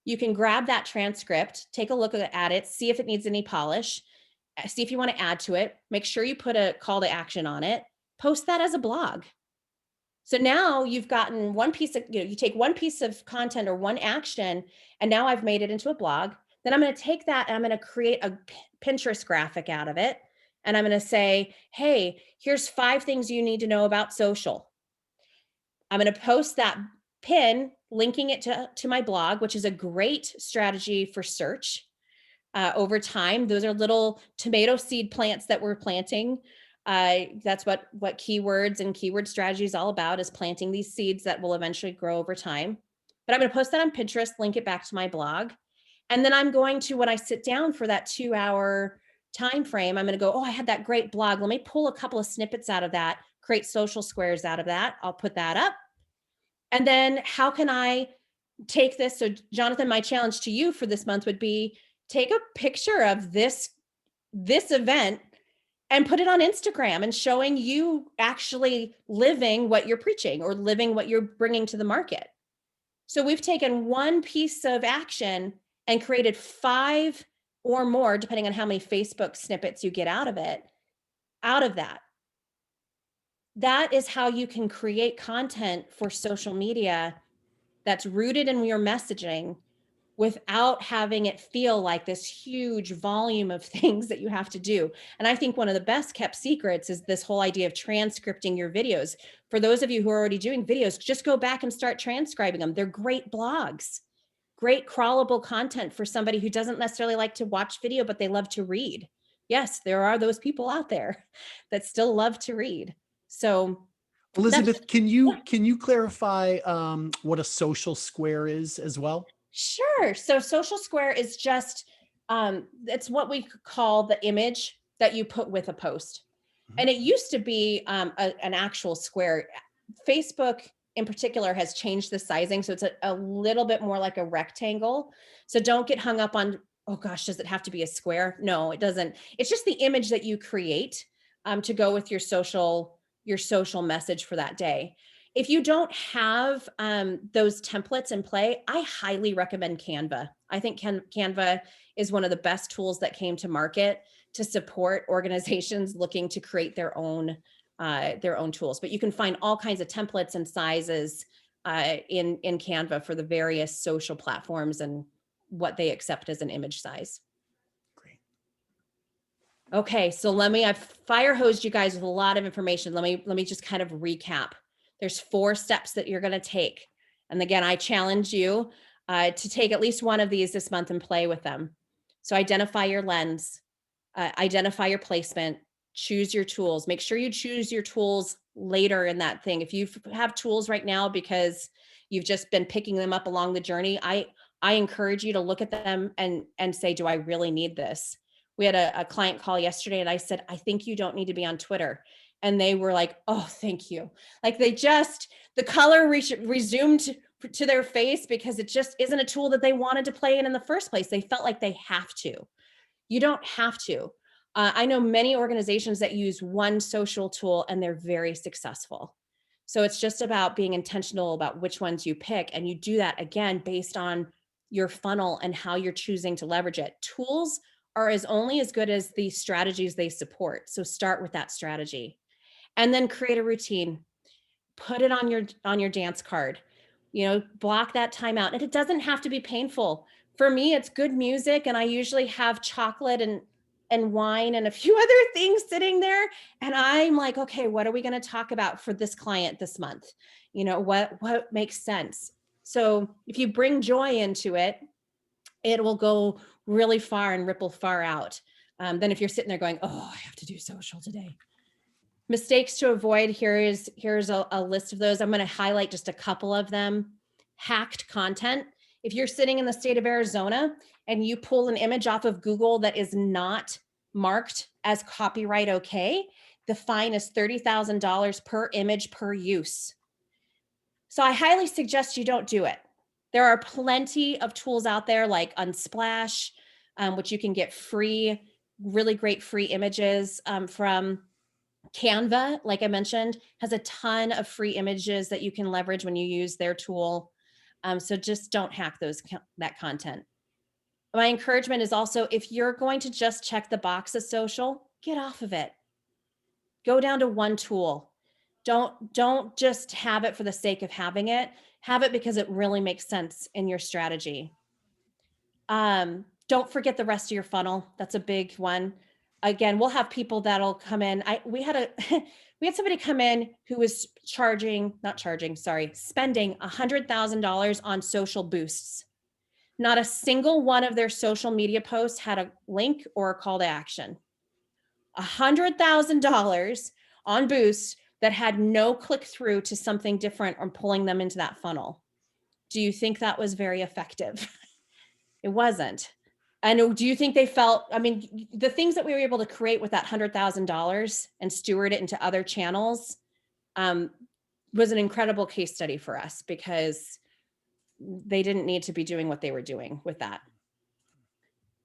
You can grab that transcript, take a look at it, see if it needs any polish, see if you want to add to it, make sure you put a call to action on it, post that as a blog. So now you've gotten one piece of, you take one piece of content or one action, and now I've made it into a blog. Then I'm going to take that and I'm going to create a Pinterest graphic out of it. And I'm going to say, hey, here's 5 things you need to know about social. I'm going to post that pin linking it to my blog, which is a great strategy for search over time. Those are little tomato seed plants that we're planting. That's what keywords and keyword strategy is all about, is planting these seeds that will eventually grow over time. But I'm going to post that on Pinterest, link it back to my blog. And then I'm going to, when I sit down for that 2-hour time frame, I'm going to go, oh, I had that great blog. Let me pull a couple of snippets out of that, create social squares out of that. I'll put that up. And then how can I take this? So Jonathan, my challenge to you for this month would be take a picture of this event and put it on Instagram and showing you actually living what you're preaching or living what you're bringing to the market. So we've taken one piece of action and created 5 or more, depending on how many Facebook snippets you get out of that. That is how you can create content for social media that's rooted in your messaging without having it feel like this huge volume of things that you have to do. And I think one of the best kept secrets is this whole idea of transcripting your videos. For those of you who are already doing videos, just go back and start transcribing them. They're great blogs, great crawlable content for somebody who doesn't necessarily like to watch video, but they love to read. Yes, there are those people out there that still love to read. So that's, Elizabeth, can yeah. you clarify what a social square is as well? Sure. So social square is just it's what we call the image that you put with a post. Mhm. And it used to be an actual square. Facebook in particular has changed the sizing. So it's a little bit more like a rectangle. So don't get hung up on, oh gosh, does it have to be a square? No, it doesn't. It's just the image that you create to go with your social message for that day. If you don't have those templates in play, I highly recommend Canva. I think Canva is one of the best tools that came to market to support organizations looking to create their own tools. But you can find all kinds of templates and sizes in Canva for the various social platforms and what they accept as an image size. Great. Okay, so I've fire hosed you guys with a lot of information. Let me just kind of recap. There's 4 steps that you're going to take. And again, I challenge you to take at least one of these this month and play with them. So identify your lens, identify your placement, choose your tools. Make sure you choose your tools later in that thing. If you have tools right now because you've just been picking them up along the journey, I encourage you to look at them and say, do I really need this? We had a client call yesterday and I said, I think you don't need to be on Twitter. And they were like, oh, thank you. Like the color resumed to their face because it just isn't a tool that they wanted to play in the first place. They felt like they have to. You don't have to. I know many organizations that use one social tool and they're very successful. So it's just about being intentional about which ones you pick. And you do that again, based on your funnel and how you're choosing to leverage it. Tools are only as good as the strategies they support. So start with that strategy and then create a routine. Put it on your dance card. Block that time out. And it doesn't have to be painful. For me, it's good music, and I usually have chocolate and wine and a few other things sitting there. And I'm like, okay, what are we going to talk about for this client this month? What makes sense? So if you bring joy into it, it will go really far and ripple far out. Then if you're sitting there going, oh, I have to do social today. Mistakes to avoid. Here's a list of those. I'm going to highlight just a couple of them. Hacked content. If you're sitting in the state of Arizona and you pull an image off of Google that is not marked as copyright okay, the fine is $30,000 per image per use. So I highly suggest you don't do it. There are plenty of tools out there like Unsplash, which you can get free, really great free images from. Canva, like I mentioned, has a ton of free images that you can leverage when you use their tool. So just don't hack that content. My encouragement is also, if you're going to just check the box of social, get off of it. Go down to one tool. Don't just have it for the sake of having it. Have it because it really makes sense in your strategy. Don't forget the rest of your funnel. That's a big one. Again, we'll have people that'll come in. We had somebody come in who was spending $100,000 on social boosts. Not a single one of their social media posts had a link or a call to action. $100,000 on boosts that had no click through to something different or pulling them into that funnel. Do you think that was very effective? It wasn't. And do you think they felt, the things that we were able to create with that $100,000 and steward it into other channels was an incredible case study for us, because they didn't need to be doing what they were doing with that.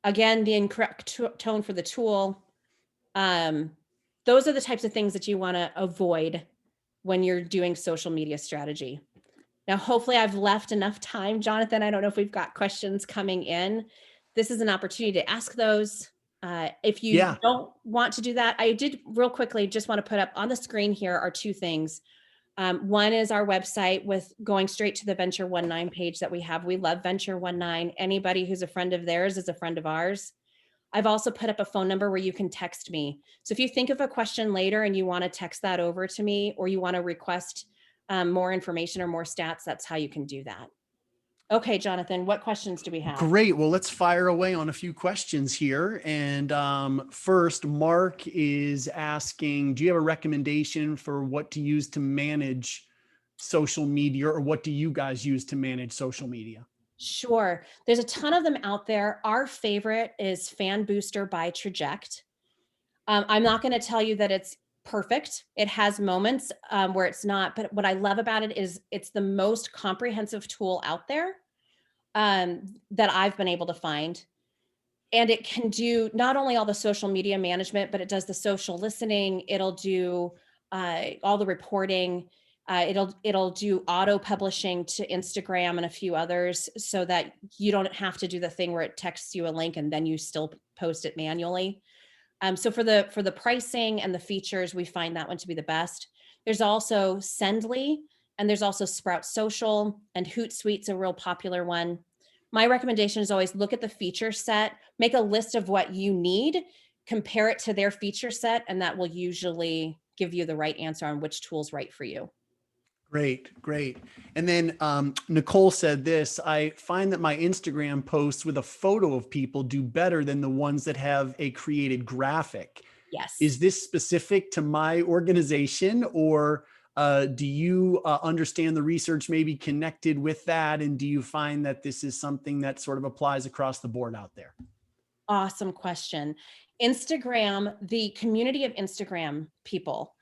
Again, the incorrect tone for the tool. Those are the types of things that you want to avoid when you're doing social media strategy. Now, hopefully I've left enough time. Jonathan, I don't know if we've got questions coming in. This is an opportunity to ask those. If you don't want to do that, I did real quickly just want to put up on the screen here are 2 things. One is our website with going straight to the Venture 19 page that we have. We love Venture 19. Anybody who's a friend of theirs is a friend of ours. I've also put up a phone number where you can text me. So if you think of a question later and you want to text that over to me, or you want to request more information or more stats, that's how you can do that. Okay, Jonathan, what questions do we have? Great. Well, let's fire away on a few questions here. And first, Mark is asking, do you have a recommendation for what to use to manage social media, or what do you guys use to manage social media? Sure. There's a ton of them out there. Our favorite is Fan Booster by Traject. I'm not going to tell you that it's perfect. It has moments where it's not, but what I love about it is it's the most comprehensive tool out there that I've been able to find. And it can do not only all the social media management, but it does the social listening. It'll do all the reporting. It'll do auto publishing to Instagram and a few others, so that you don't have to do the thing where it texts you a link and then you still post it manually. So for the pricing and the features, we find that one to be the best. There's also Sendly, and there's also Sprout Social, and Hootsuite's a real popular one. My recommendation is always look at the feature set, make a list of what you need, compare it to their feature set, and that will usually give you the right answer on which tool's right for you. Great, great. And then Nicole said this: I find that my Instagram posts with a photo of people do better than the ones that have a created graphic. Yes. Is this specific to my organization, or do you understand the research maybe connected with that? And do you find that this is something that sort of applies across the board out there? Awesome question. Instagram, the community of Instagram people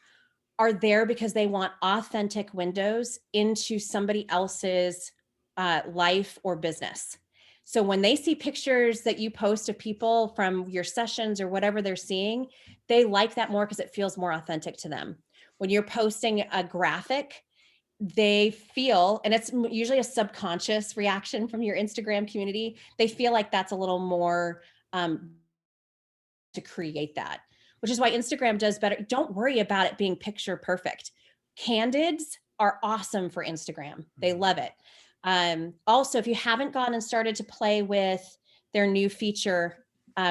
are there because they want authentic windows into somebody else's life or business. So when they see pictures that you post of people from your sessions or whatever they're seeing, they like that more because it feels more authentic to them. When you're posting a graphic, they feel, and it's usually a subconscious reaction from your Instagram community, they feel like that's a little more to create that, which is why Instagram does better. Don't worry about it being picture perfect. Candids are awesome for Instagram. They love it. Also, if you haven't gone and started to play with their new feature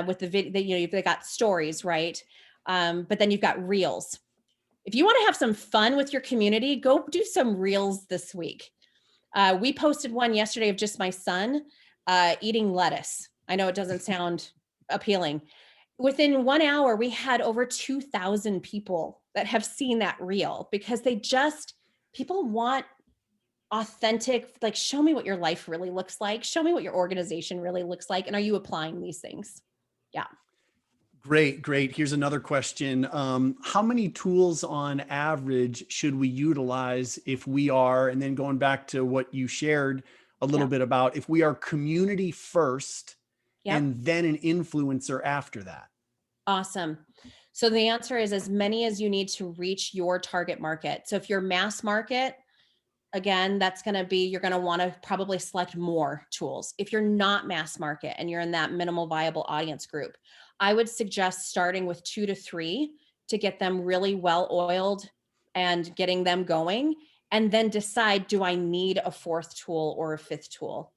with the video, you know, they got stories, right? But then you've got reels. If you want to have some fun with your community, go do some reels this week. We posted one yesterday of just my son eating lettuce. I know it doesn't sound appealing. Within 1 hour, we had over 2,000 people that have seen that reel, because people want authentic, like, show me what your life really looks like. Show me what your organization really looks like. And are you applying these things? Yeah. Great, great. Here's another question. How many tools on average should we utilize if we are, and then going back to what you shared a little Yeah. bit about, if we are community first Yep. and then an influencer after that? Awesome. So the answer is as many as you need to reach your target market. So if you're mass market, again, that's going to be, you're going to want to probably select more tools. If you're not mass market and you're in that minimal viable audience group, I would suggest starting with 2 to 3 to get them really well oiled and getting them going, and then decide, do I need a 4th tool or a 5th tool?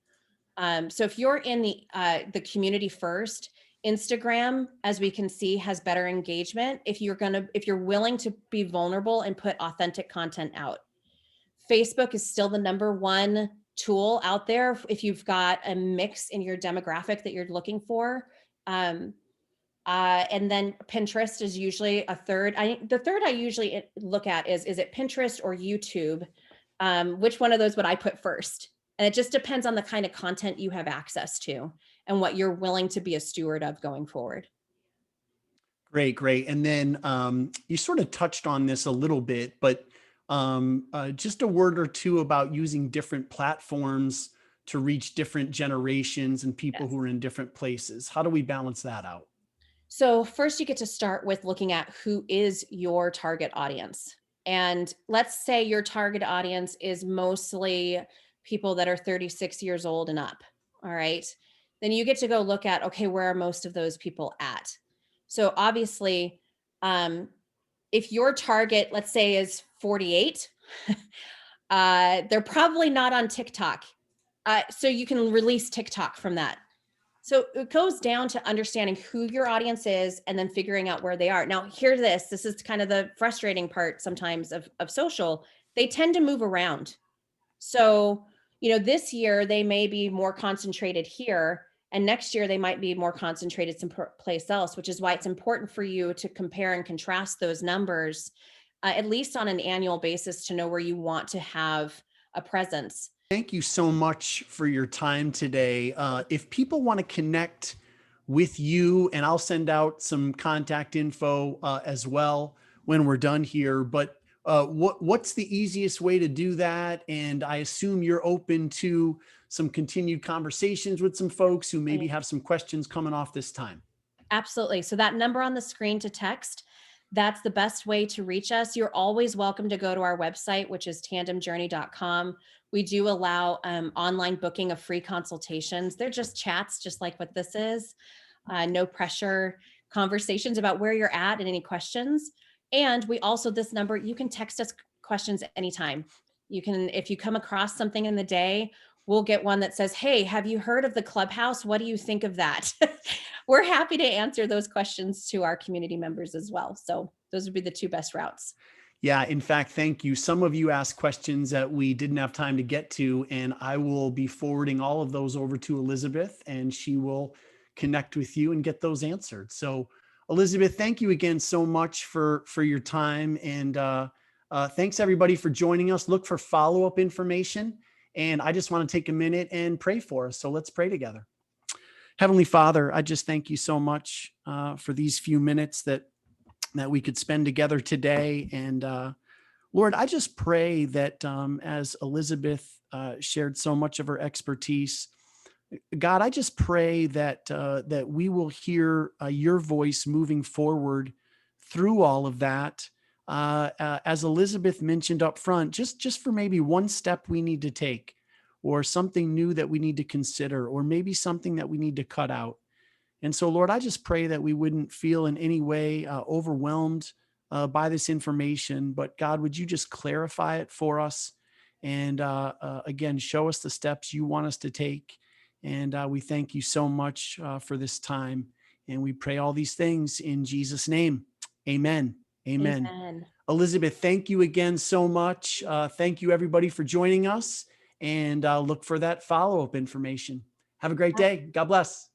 So if you're in the community first, Instagram, as we can see, has better engagement if you're willing to be vulnerable and put authentic content out. Facebook is still the number 1 tool out there if you've got a mix in your demographic that you're looking for. And then Pinterest is usually a third. The third I usually look at is it Pinterest or YouTube? Which one of those would I put first? And it just depends on the kind of content you have access to and what you're willing to be a steward of going forward. Great, great. And then you sort of touched on this a little bit, but just a word or two about using different platforms to reach different generations and people Yes. who are in different places. How do we balance that out? So first you get to start with looking at who is your target audience. And let's say your target audience is mostly people that are 36 years old and up. All right. Then you get to go look at, okay, where are most of those people at? So obviously, um, if your target, let's say, is 48, they're probably not on TikTok. So you can release TikTok from that. So it goes down to understanding who your audience is and then figuring out where they are. Now, hear this. This is kind of the frustrating part sometimes of social. They tend to move around. So, this year they may be more concentrated here, and next year they might be more concentrated someplace else, which is why it's important for you to compare and contrast those numbers, at least on an annual basis, to know where you want to have a presence. Thank you so much for your time today. If people want to connect with you, and I'll send out some contact info as well when we're done here. But what's the easiest way to do that? And I assume you're open to some continued conversations with some folks who maybe have some questions coming off this time. Absolutely. So that number on the screen to text, that's the best way to reach us. You're always welcome to go to our website, which is tandemjourney.com. We do allow online booking of free consultations. They're just chats, just like what this is. No pressure conversations about where you're at and any questions. And we also, this number, you can text us questions anytime. You can, if you come across something in the day, we'll get one that says, "Hey, have you heard of the Clubhouse? What do you think of that?" We're happy to answer those questions to our community members as well. So those would be the two best routes. Yeah, in fact, thank you. Some of you asked questions that we didn't have time to get to, and I will be forwarding all of those over to Elizabeth, and she will connect with you and get those answered. So, Elizabeth, thank you again so much for your time, and thanks everybody for joining us. Look for follow-up information, and I just want to take a minute and pray for us. So let's pray together. Heavenly Father, I just thank you so much for these few minutes that we could spend together today. And Lord, I just pray that as Elizabeth shared so much of her expertise, God, I just pray that that we will hear your voice moving forward through all of that. As Elizabeth mentioned up front, just for maybe one step we need to take, or something new that we need to consider, or maybe something that we need to cut out. And so, Lord, I just pray that we wouldn't feel in any way overwhelmed by this information. But God, would you just clarify it for us? And again, show us the steps you want us to take. And we thank you so much for this time. And we pray all these things in Jesus' name. Amen. Amen. Amen. Elizabeth, thank you again so much. Thank you, everybody, for joining us. And look for that follow-up information. Have a great day. God bless.